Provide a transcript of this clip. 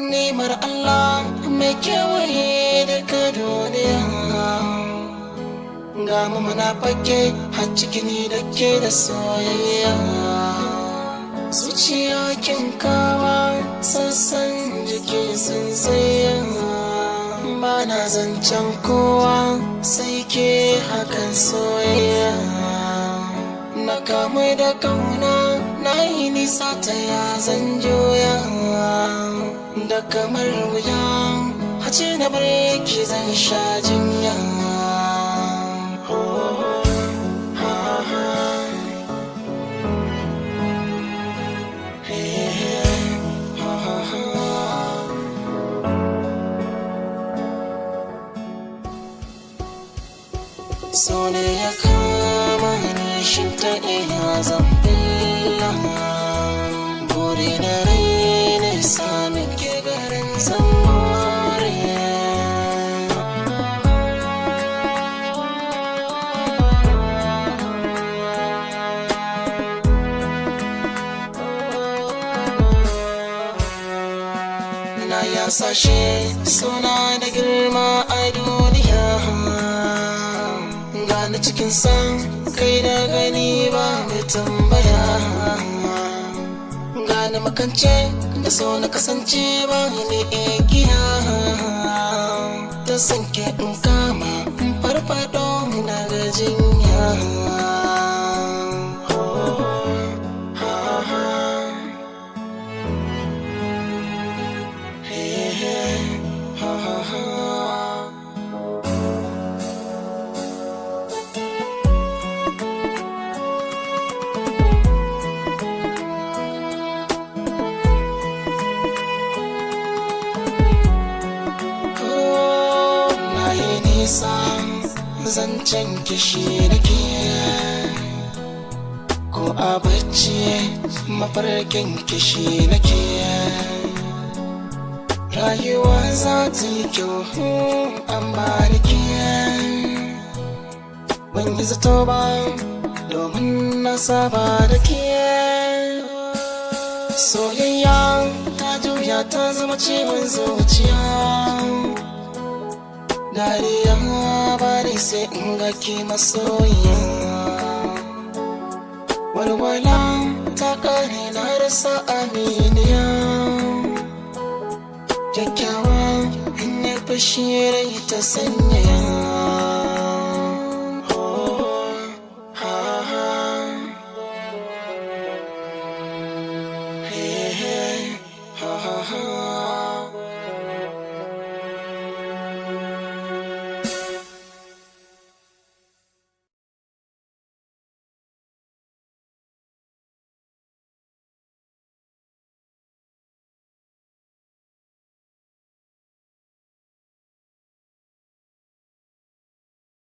Nemar Allah mai kewaye daga duniya, ga mu muna fake har cikini da ke da soyayya. Zuciya kin kawa sassan jiki sun tsaya, ba na zancen kowa sai ke hakan soyayya. Na kamu da kauna na yi nisa ta ya zan juya, da kamar wuya hace na bare ki zan sha jinya. So ne ya kama ni shi ta ina zan billa, buri na rai ne sami ke garin zamare. Na ya sashe suna da girma a duniya, gani cikin san kai da gani ba mai tambaya. Gani makance da so na kasance ba ni igiya, ta sanke in kama in farfado na gajinya. Zancen kishi nake ko a bacci mafarkin kishi nake. Rayuwa za ta yi kyau amma nake ban yi zato ba domin na saba da ke. Soyayya ta juya ta zama ciwon zuciya, dariya bari sai in ga ke masoyiya. Walwala ta kare na rasa aminiya, kyakkyawa in ya fashi rai ta sanyaya. Ha ha ha.